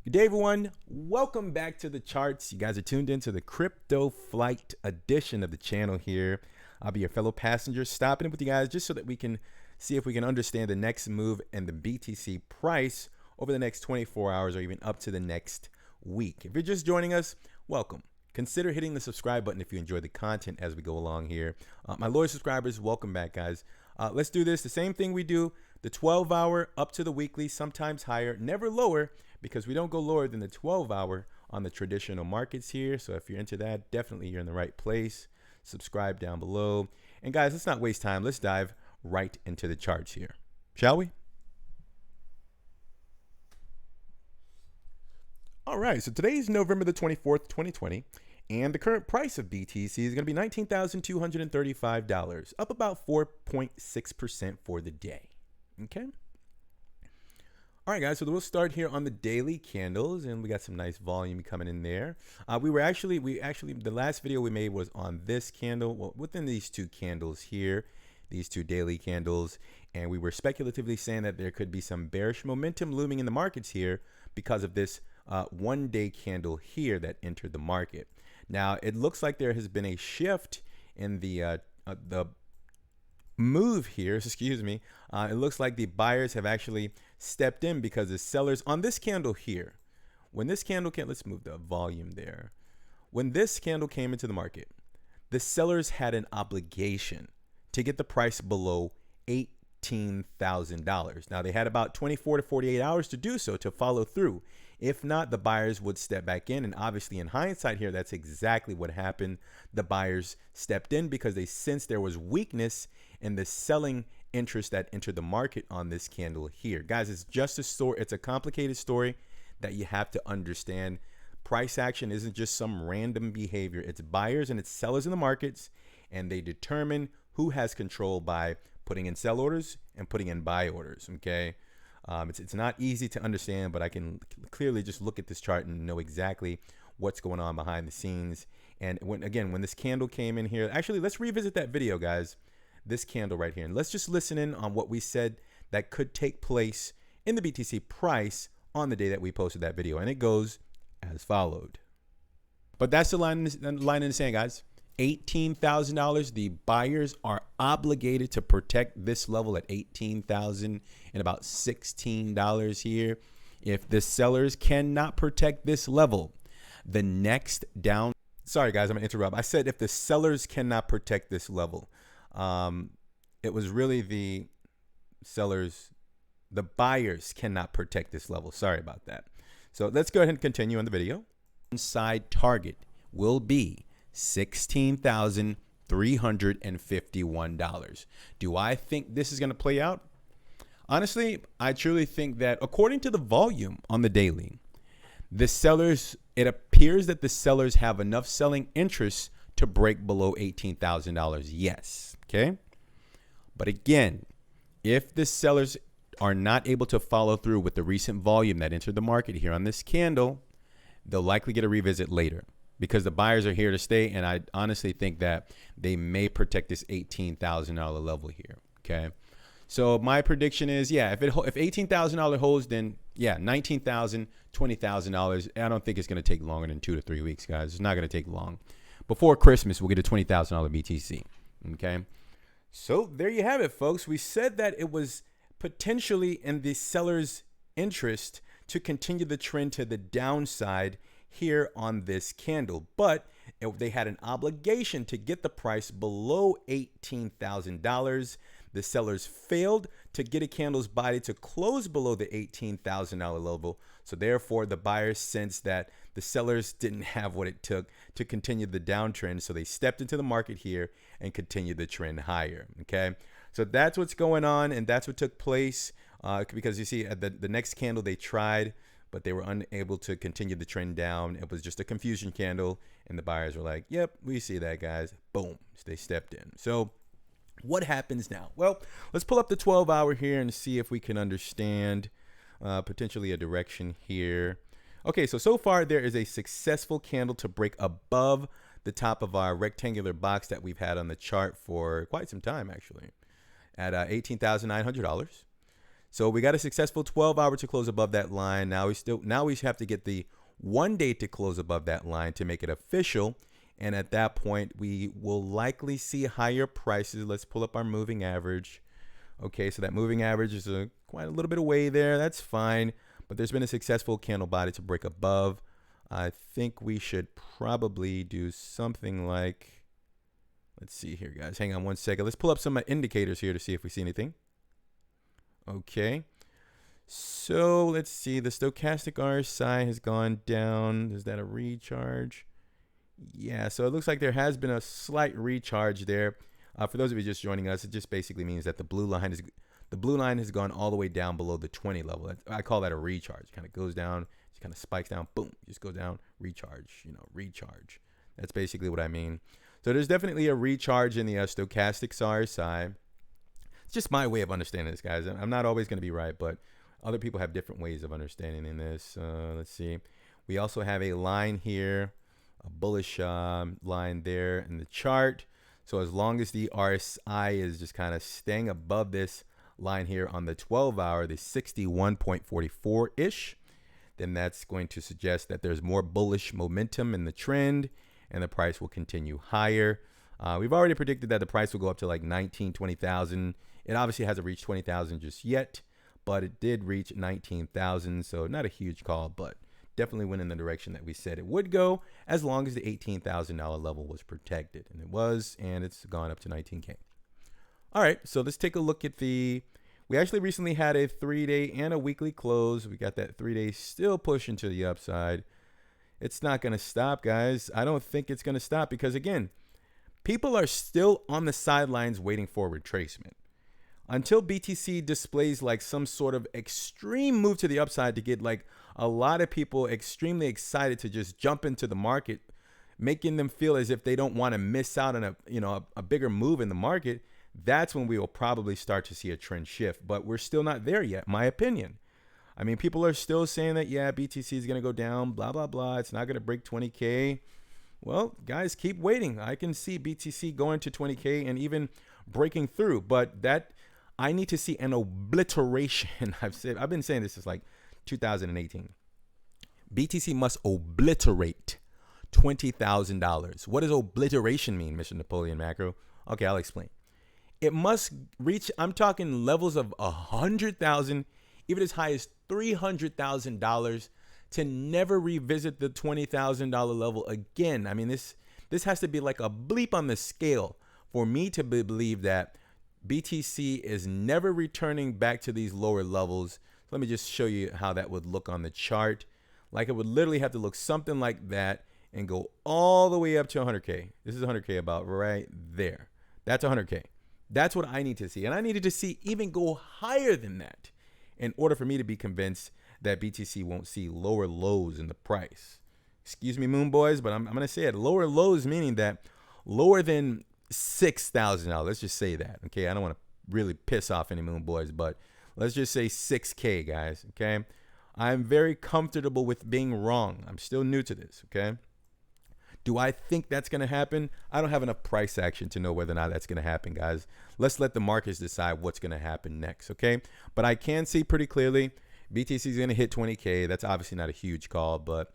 Good day, everyone. Welcome back to the charts. You guys are tuned into the Crypto Flight edition of the channel here. I'll be your fellow passenger, stopping in with you guys just so that we can see if we can understand the next move in the BTC price over the next 24 hours or even up to the next week. If you're just joining us, welcome. Consider hitting the subscribe button if you enjoy the content as we go along here. My loyal subscribers, welcome back, guys. Let's do this. The same thing we do, the 12-hour up to the weekly, sometimes higher, never lower, because we don't go lower than the 12-hour on the traditional markets here. So if you're into that, definitely you're in the right place. Subscribe down below. And guys, let's not waste time. Let's dive right into the charts here, shall we? All right, so today is November the 24th, 2020, and the current price of BTC is going to be $19,235, up about 4.6% for the day. Okay. All right, guys, so we'll start here on the daily candles, and we got some nice volume coming in there. We actually, the last video we made was on this candle, well, within these two candles here, these two daily candles, and we were speculatively saying that there could be some bearish momentum looming in the markets here because of this one-day candle here that entered the market. Now, it looks like there has been a shift in the move here, excuse me. It looks like the buyers have actually stepped in because the sellers on this candle here, when this candle came, let's move the volume there. When this candle came into the market, the sellers had an obligation to get the price below $18,000. Now, they had about 24 to 48 hours to do so, to follow through. If not, the buyers would step back in. And obviously, in hindsight here, that's exactly what happened. The buyers stepped in because they sensed there was weakness in the selling interest that entered the market on this candle here. Guys, it's just a story. It's a complicated story that you have to understand. Price action isn't just some random behavior. It's buyers and it's sellers in the markets, and they determine who has control by putting in sell orders and putting in buy orders. Okay. It's not easy to understand, but I can clearly just look at this chart and know exactly what's going on behind the scenes. And when this candle came in here, actually, let's revisit that video, guys. This candle right here, and let's just listen in on what we said that could take place in the BTC price on the day that we posted that video. And it goes as followed. But that's the line in the sand, guys. $18,000. The buyers are obligated to protect this level at $18,000 and about $16 here. If the sellers cannot protect this level, the next down. Sorry, guys, I'm gonna interrupt. I said if the sellers cannot protect this level, it was really the sellers, the buyers cannot protect this level. Sorry about that. So let's go ahead and continue on the video. Inside target will be $16,351. Do I think this is going to play out? Honestly, I truly think that according to the volume on the daily, the sellers, it appears that the sellers have enough selling interest to break below $18,000. Yes. Okay. But again, if the sellers are not able to follow through with the recent volume that entered the market here on this candle, they'll likely get a revisit later, because the buyers are here to stay. And I honestly think that they may protect this $18,000 level here. Okay. So my prediction is, yeah, if $18,000 holds, then yeah, $19,000, $20,000. I don't think it's going to take longer than 2 to 3 weeks, guys. It's not going to take long. Before Christmas, we'll get a $20,000 BTC. Okay. So there you have it, folks. We said that it was potentially in the seller's interest to continue the trend to the downside here on this candle, but they had an obligation to get the price below $18,000. The sellers failed to get a candle's body to close below the $18,000 level. So therefore, the buyers sensed that the sellers didn't have what it took to continue the downtrend. So they stepped into the market here and continued the trend higher. Okay. So that's what's going on. And that's what took place because you see at the next candle they tried, but they were unable to continue the trend down. It was just a confusion candle. And the buyers were like, yep, we see that, guys. Boom. So they stepped in. So what happens now? Well, let's pull up the 12-hour here and see if we can understand potentially a direction here. Okay, so far there is a successful candle to break above the top of our rectangular box that we've had on the chart for quite some time, actually, at $18,900. So we got a successful 12-hour to close above that line. Now we have to get the 1 day to close above that line to make it official. And at that point, we will likely see higher prices. Let's pull up our moving average. Okay, so that moving average is quite a little bit away there. That's fine. But there's been a successful candle body to break above. I think we should probably do something like, let's see here, guys. Hang on one second. Let's pull up some indicators here to see if we see anything. Okay. So let's see. The stochastic RSI has gone down. Is that a recharge? Yeah, so it looks like there has been a slight recharge there. For those of you just joining us, it just basically means that the blue line has gone all the way down below the 20 level. I call that a recharge. Kind of goes down, just kind of spikes down, boom, just goes down, recharge, recharge. That's basically what I mean. So there's definitely a recharge in the stochastic RSI. It's just my way of understanding this, guys. I'm not always going to be right, but other people have different ways of understanding in this. Let's see. We also have a line here, a bullish line there in the chart. So as long as the RSI is just kind of staying above this line here on the 12-hour, the 61.44-ish, then that's going to suggest that there's more bullish momentum in the trend and the price will continue higher. We've already predicted that the price will go up to like 19, 20,000. It obviously hasn't reached 20,000 just yet, but it did reach 19,000. So not a huge call, but definitely went in the direction that we said it would go, as long as the $18,000 level was protected. And it was, and it's gone up to 19K. All right, so let's take a look at we actually recently had a 3-day and a weekly close. We got that 3-day still pushing to the upside. It's not going to stop, guys. I don't think it's going to stop because, again, people are still on the sidelines waiting for retracement. Until BTC displays like some sort of extreme move to the upside to get like a lot of people extremely excited to just jump into the market, making them feel as if they don't want to miss out on a bigger move in the market, that's when we will probably start to see a trend shift. But we're still not there yet, my opinion. I mean, people are still saying that, yeah, BTC is going to go down, blah, blah, blah. It's not going to break 20K. Well, guys, keep waiting. I can see BTC going to 20K and even breaking through, but I need to see an obliteration. I've been saying this since like 2018. BTC must obliterate $20,000. What does obliteration mean, Mr. Napolean Macro? Okay, I'll explain. It must reach, I'm talking levels of 100,000, even as high as $300,000 to never revisit the $20,000 level again. I mean, this has to be like a bleep on the scale for me to believe that BTC is never returning back to these lower levels. Let me just show you how that would look on the chart. Like it would literally have to look something like that and go all the way up to 100K. This is 100K about right there. That's 100K. That's what I need to see. And I needed to see even go higher than that in order for me to be convinced that BTC won't see lower lows in the price. Excuse me, Moon Boys, but I'm going to say it. Lower lows meaning that lower than $6,000. Let's just say that. Okay, I don't want to really piss off any Moon Boys, but let's just say 6K, guys. Okay, I'm very comfortable with being wrong. I'm still new to this. Okay, do I think that's going to happen? I don't have enough price action to know whether or not that's going to happen, guys. Let's let the markets decide what's going to happen next. Okay, but I can see pretty clearly BTC is going to hit 20K. That's obviously not a huge call, but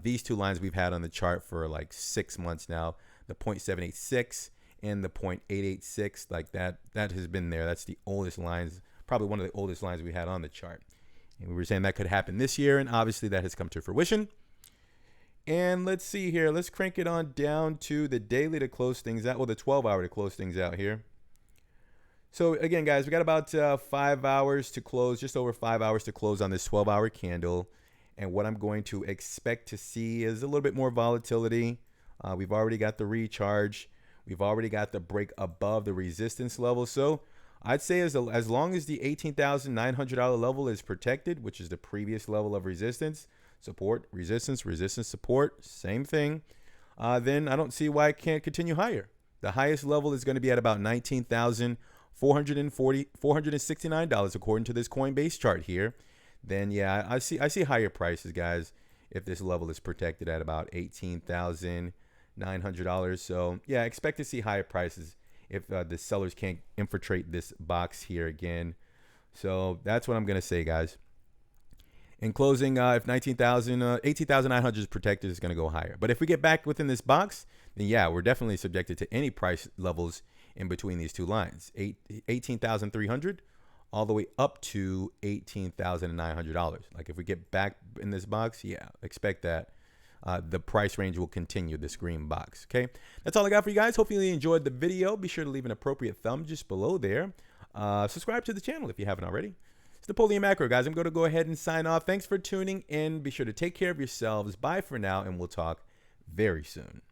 these two lines we've had on the chart for like 6 months now, the 0.786 and the 0.886, like that has been there. That's the oldest lines, probably one of the oldest lines we had on the chart. And we were saying that could happen this year, and obviously that has come to fruition. And let's see here. Let's crank it on down to the daily to close things out. Well, the 12-hour to close things out here. So again, guys, we got about 5 hours to close, just over 5 hours to close on this 12-hour candle. And what I'm going to expect to see is a little bit more volatility. We've already got the recharge. We've already got the break above the resistance level. So I'd say as long as the $18,900 level is protected, which is the previous level of resistance, support, resistance, resistance, support, same thing, then I don't see why it can't continue higher. The highest level is going to be at about $19,469 according to this Coinbase chart here. Then yeah, I see higher prices, guys, if this level is protected at about $18,900. So yeah, expect to see higher prices if the sellers can't infiltrate this box here again. So that's what I'm going to say, guys. In closing, if 18,900 is protected, it's going to go higher. But if we get back within this box, then yeah, we're definitely subjected to any price levels in between these two lines, 18,300 all the way up to $18,900. Like if we get back in this box, yeah, expect that the price range will continue, this green box. Okay, that's all I got for you guys. Hopefully you enjoyed the video. Be sure to leave an appropriate thumb just below there. Subscribe to the channel if you haven't already. It's Napoleon Macro, guys. I'm going to go ahead and sign off. Thanks for tuning in. Be sure to take care of yourselves. Bye for now, and we'll talk very soon.